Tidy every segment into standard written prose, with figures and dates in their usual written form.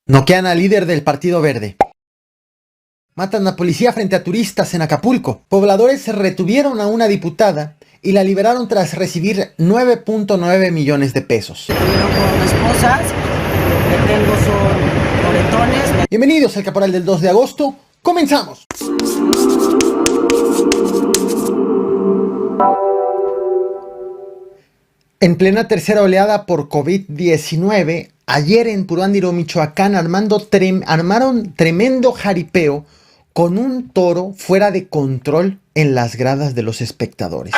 Noquean al líder del Partido Verde. Matan a policía frente a turistas en Acapulco. Pobladores retuvieron a una diputada y la liberaron tras recibir 9.9 millones de pesos. Estuvieron con esposas, que tengo son moretones. Bienvenidos al Caporal del 2 de agosto. ¡Comenzamos! En plena tercera oleada por COVID-19, ayer en Puruándiro, Michoacán, armaron tremendo jaripeo con un toro fuera de control en las gradas de los espectadores.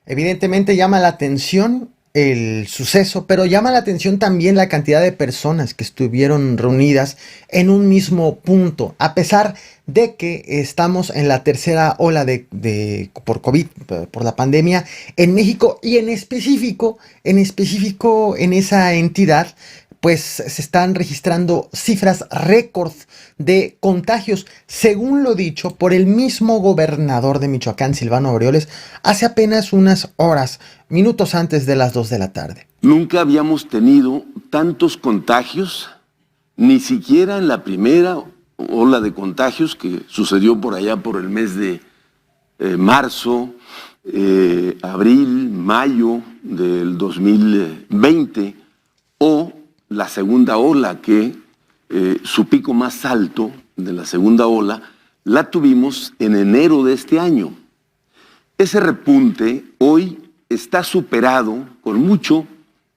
Evidentemente llama la atención el suceso, pero llama la atención también la cantidad de personas que estuvieron reunidas en un mismo punto, a pesar de que estamos en la tercera ola por COVID, por la pandemia en México y en específico en esa entidad. Pues se están registrando cifras récord de contagios, según lo dicho por el mismo gobernador de Michoacán, Silvano Aureoles, hace apenas unas horas, minutos antes de las 2 de la tarde. Nunca habíamos tenido tantos contagios, ni siquiera en la primera ola de contagios que sucedió por allá por el mes de marzo, abril, mayo del 2020, o la segunda ola que su pico más alto de la segunda ola la tuvimos en enero de este año. Ese repunte hoy está superado con mucho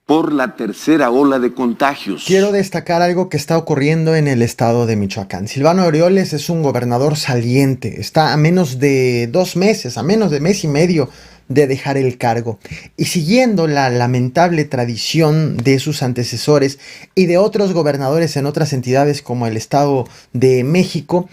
por la tercera ola de contagios. Quiero destacar algo que está ocurriendo en el estado de Michoacán. Silvano Aureoles es un gobernador saliente, está a menos de 2 meses, a menos de mes y medio de dejar el cargo, y siguiendo la lamentable tradición de sus antecesores y de otros gobernadores en otras entidades como el Estado de México,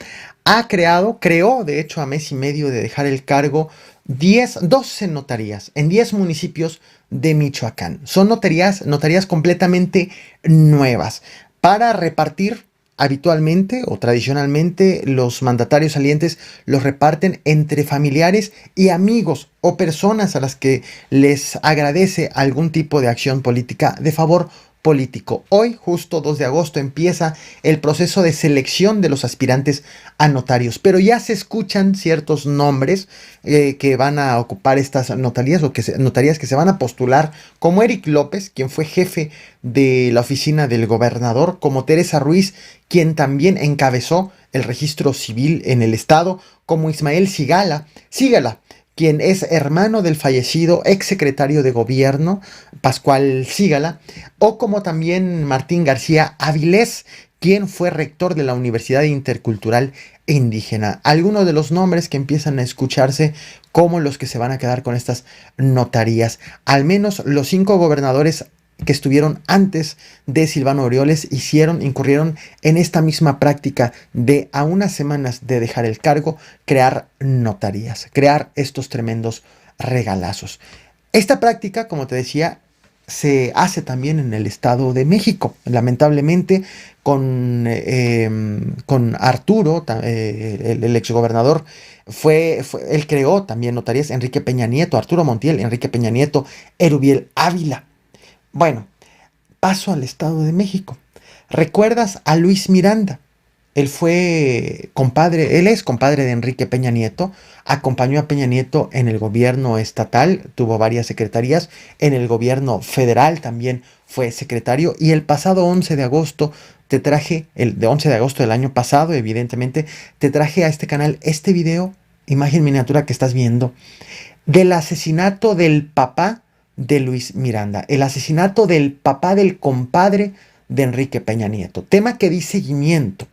creó de hecho a mes y medio de dejar el cargo 12 notarías en 10 municipios de Michoacán. Son notarías completamente nuevas para repartir. Habitualmente o tradicionalmente los mandatarios salientes los reparten entre familiares y amigos o personas a las que les agradece algún tipo de acción política de favor político. Hoy, justo 2 de agosto, empieza el proceso de selección de los aspirantes a notarios, pero ya se escuchan ciertos nombres que van a ocupar estas notarías notarías que se van a postular, como Eric López, quien fue jefe de la oficina del gobernador, como Teresa Ruiz, quien también encabezó el registro civil en el estado, como Ismael Sigala, quien es hermano del fallecido exsecretario de gobierno Pascual Sigala, o como también Martín García Avilés, quien fue rector de la Universidad Intercultural e Indígena. Algunos de los nombres que empiezan a escucharse como los que se van a quedar con estas notarías. Al menos los 5 gobernadores que estuvieron antes de Silvano Aureoles incurrieron en esta misma práctica de, a unas semanas de dejar el cargo, crear notarías, crear estos tremendos regalazos. Esta práctica, como te decía, se hace también en el Estado de México, lamentablemente con Arturo, el exgobernador. Él creó también notarías, Enrique Peña Nieto, Arturo Montiel, Enrique Peña Nieto, Erubiel Ávila. Bueno, paso al Estado de México. ¿Recuerdas a Luis Miranda? Él es compadre de Enrique Peña Nieto, acompañó a Peña Nieto en el gobierno estatal, tuvo varias secretarías, en el gobierno federal también fue secretario, y el pasado 11 de agosto el 11 de agosto del año pasado, evidentemente, te traje a este canal este video, imagen miniatura que estás viendo, del asesinato del papá de Luis Miranda, el asesinato del papá del compadre de Enrique Peña Nieto, tema que di seguimiento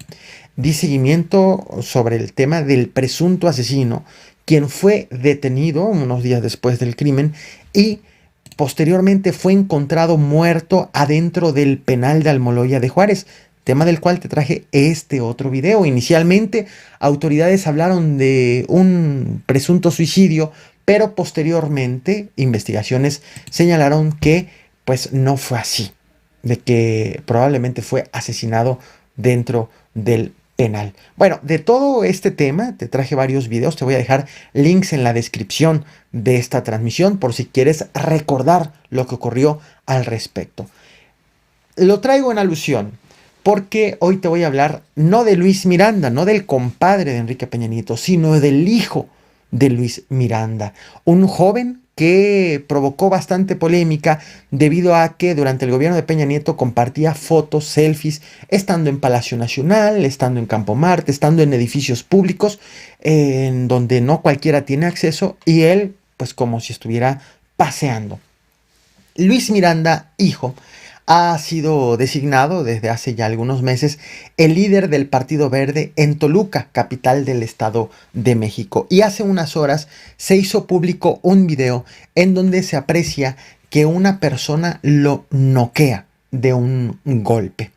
sobre el tema del presunto asesino, quien fue detenido unos días después del crimen y posteriormente fue encontrado muerto adentro del penal de Almoloya de Juárez. tema del cual te traje este otro video. Inicialmente, autoridades hablaron de un presunto suicidio, pero posteriormente investigaciones señalaron que pues no fue así, de que probablemente fue asesinado dentro del penal. Bueno, de todo este tema te traje varios videos, te voy a dejar links en la descripción de esta transmisión por si quieres recordar lo que ocurrió al respecto. Lo traigo en alusión porque hoy te voy a hablar no de Luis Miranda, no del compadre de Enrique Peña Nieto, sino del hijo de Luis Miranda, un joven que provocó bastante polémica debido a que durante el gobierno de Peña Nieto compartía fotos, selfies, estando en Palacio Nacional, estando en Campo Marte, estando en edificios públicos, en donde no cualquiera tiene acceso, y él, pues como si estuviera paseando. Luis Miranda, hijo, ha sido designado desde hace ya algunos meses el líder del Partido Verde en Toluca, capital del Estado de México. Y hace unas horas se hizo público un video en donde se aprecia que una persona lo noquea de un golpe.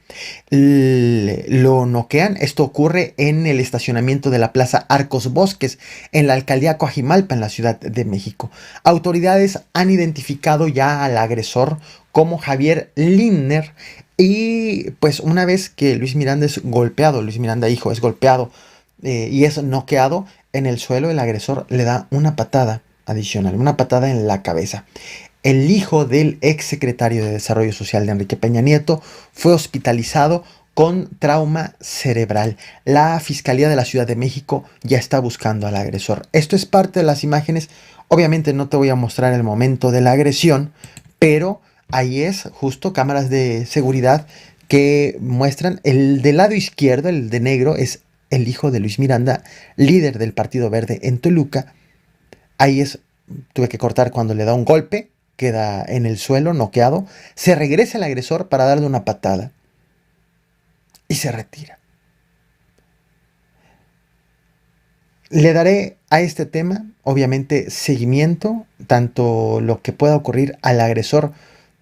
Lo noquean. Esto ocurre en el estacionamiento de la Plaza Arcos Bosques, en la alcaldía Coajimalpa, en la Ciudad de México. Autoridades han identificado ya al agresor como Javier Lindner, y pues una vez que Luis Miranda es golpeado, Luis Miranda hijo es golpeado y es noqueado en el suelo, el agresor le da una patada adicional, una patada en la cabeza. El hijo del ex secretario de Desarrollo Social de Enrique Peña Nieto fue hospitalizado con trauma cerebral. La Fiscalía de la Ciudad de México ya está buscando al agresor. Esto es parte de las imágenes. Obviamente no te voy a mostrar el momento de la agresión, pero ahí es justo cámaras de seguridad que muestran el del lado izquierdo, el de negro, es el hijo de Luis Miranda, líder del Partido Verde en Toluca. Ahí es, tuve que cortar cuando le da un golpe, queda en el suelo, noqueado. Se regresa el agresor para darle una patada y se retira. Le daré a este tema, obviamente, seguimiento, tanto lo que pueda ocurrir al agresor,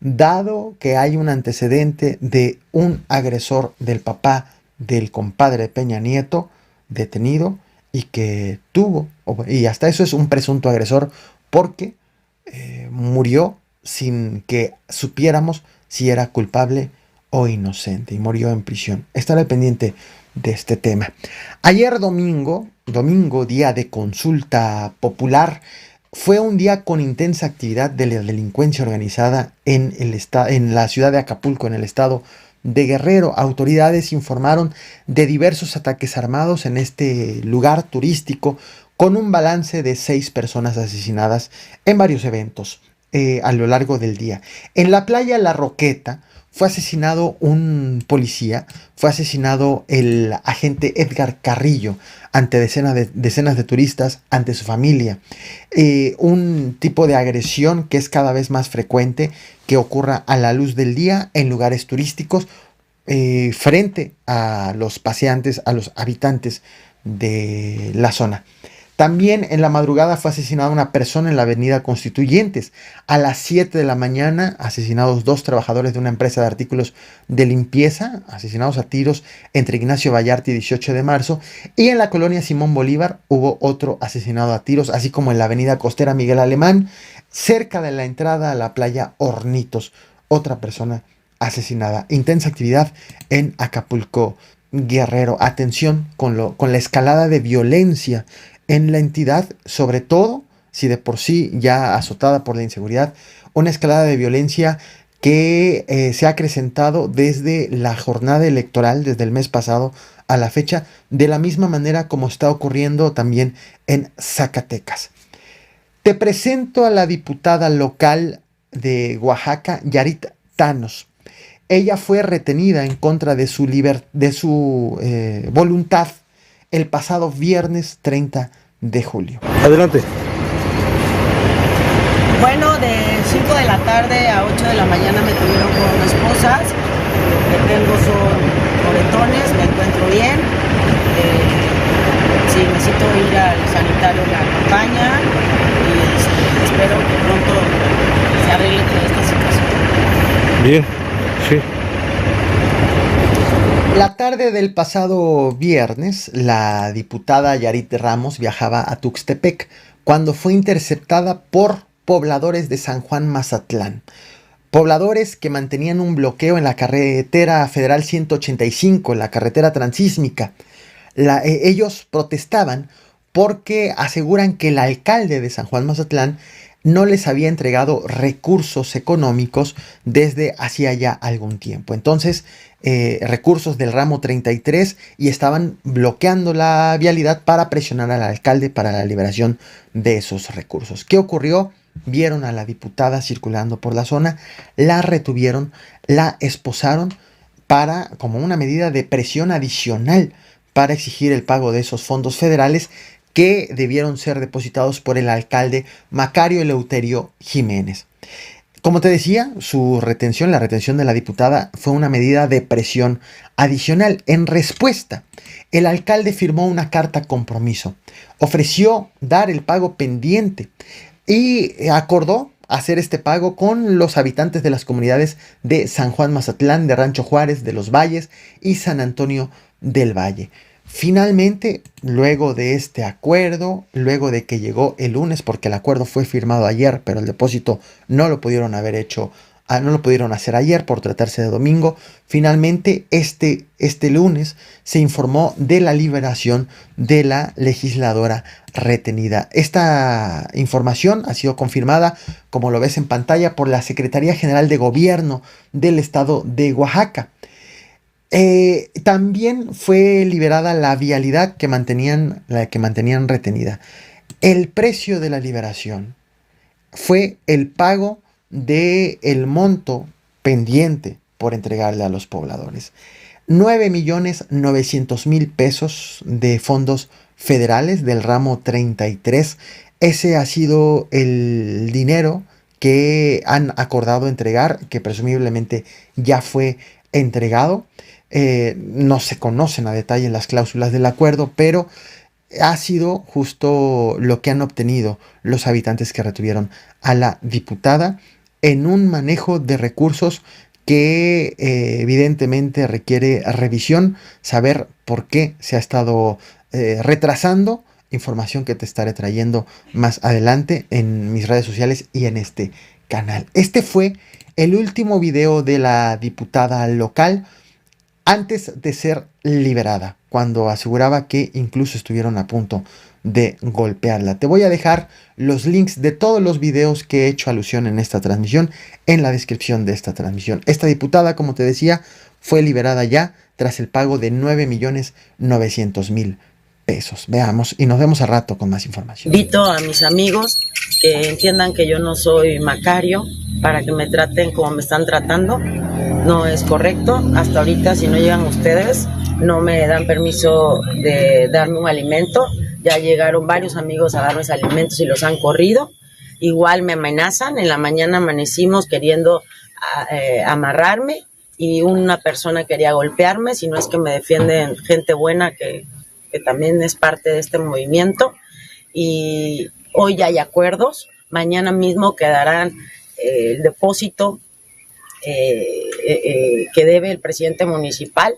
dado que hay un antecedente de un agresor del papá del compadre de Peña Nieto detenido y que tuvo, y hasta eso es un presunto agresor, porque murió sin que supiéramos si era culpable o inocente, y murió en prisión. Estaré pendiente de este tema. Ayer domingo, día de consulta popular, fue un día con intensa actividad de la delincuencia organizada en la ciudad de Acapulco, en el estado de Guerrero. Autoridades informaron de diversos ataques armados en este lugar turístico, con un balance de 6 personas asesinadas en varios eventos a lo largo del día. En la playa La Roqueta fue asesinado un policía, fue asesinado el agente Edgar Carrillo ante decenas de turistas, ante su familia. Un tipo de agresión que es cada vez más frecuente, que ocurra a la luz del día en lugares turísticos, frente a los paseantes, a los habitantes de la zona. También en la madrugada fue asesinada una persona en la avenida Constituyentes. A las 7 de la mañana, asesinados 2 trabajadores de una empresa de artículos de limpieza, asesinados a tiros entre Ignacio Vallarta y 18 de marzo. Y en la colonia Simón Bolívar hubo otro asesinado a tiros, así como en la avenida costera Miguel Alemán, cerca de la entrada a la playa Hornitos, otra persona asesinada. Intensa actividad en Acapulco, Guerrero. Atención con la escalada de violencia en la entidad, sobre todo si de por sí ya azotada por la inseguridad, una escalada de violencia que se ha acrecentado desde la jornada electoral, desde el mes pasado a la fecha, de la misma manera como está ocurriendo también en Zacatecas. Te presento a la diputada local de Oaxaca, Yarit Thanos. Ella fue retenida en contra de su voluntad el pasado viernes 30 de julio. Adelante. Bueno, de 5 de la tarde a 8 de la mañana me tuvieron con esposas. Lo que tengo son moretones, me encuentro bien. Sí, necesito ir al sanitario en la campaña y espero que pronto se arregle toda esta situación. Bien, sí. La tarde del pasado viernes, la diputada Yarit Ramos viajaba a Tuxtepec cuando fue interceptada por pobladores de San Juan Mazatlán. Pobladores que mantenían un bloqueo en la carretera federal 185, la carretera transísmica. Ellos protestaban porque aseguran que el alcalde de San Juan Mazatlán no les había entregado recursos económicos desde hacía ya algún tiempo. Entonces, recursos del ramo 33, y estaban bloqueando la vialidad para presionar al alcalde para la liberación de esos recursos. ¿Qué ocurrió? Vieron a la diputada circulando por la zona, la retuvieron, la esposaron como una medida de presión adicional para exigir el pago de esos fondos federales que debieron ser depositados por el alcalde Macario Eleuterio Jiménez. Como te decía, la retención de la diputada fue una medida de presión adicional. En respuesta, el alcalde firmó una carta compromiso, ofreció dar el pago pendiente y acordó hacer este pago con los habitantes de las comunidades de San Juan Mazatlán, de Rancho Juárez, de Los Valles y San Antonio del Valle. Finalmente, luego de este acuerdo, luego de que llegó el lunes, porque el acuerdo fue firmado ayer, pero el depósito no lo pudieron hacer ayer por tratarse de domingo, finalmente este lunes se informó de la liberación de la legisladora retenida. Esta información ha sido confirmada, como lo ves en pantalla, por la Secretaría General de Gobierno del Estado de Oaxaca. También fue liberada la vialidad que mantenían retenida. El precio de la liberación fue el pago del monto pendiente por entregarle a los pobladores. 9,900,000 pesos de fondos federales del ramo 33. Ese ha sido el dinero que han acordado entregar, que presumiblemente ya fue entregado. No se conocen a detalle las cláusulas del acuerdo, pero ha sido justo lo que han obtenido los habitantes que retuvieron a la diputada en un manejo de recursos que evidentemente requiere revisión, saber por qué se ha estado retrasando. Información que te estaré trayendo más adelante en mis redes sociales y en este canal. Este fue el último video de la diputada local antes de ser liberada, cuando aseguraba que incluso estuvieron a punto de golpearla. Te voy a dejar los links de todos los videos que he hecho alusión en esta transmisión en la descripción de esta transmisión. Esta diputada, como te decía, fue liberada ya tras el pago de 9,900,000 pesos. Veamos y nos vemos a rato con más información. Invito a mis amigos que entiendan que yo no soy Macario para que me traten como me están tratando. No es correcto. Hasta ahorita, si no llegan ustedes, no me dan permiso de darme un alimento. Ya llegaron varios amigos a darme alimentos y los han corrido. Igual me amenazan. En la mañana amanecimos queriendo amarrarme y una persona quería golpearme. Si no es que me defienden gente buena que también es parte de este movimiento. Y hoy ya hay acuerdos. Mañana mismo quedarán el depósito que debe el presidente municipal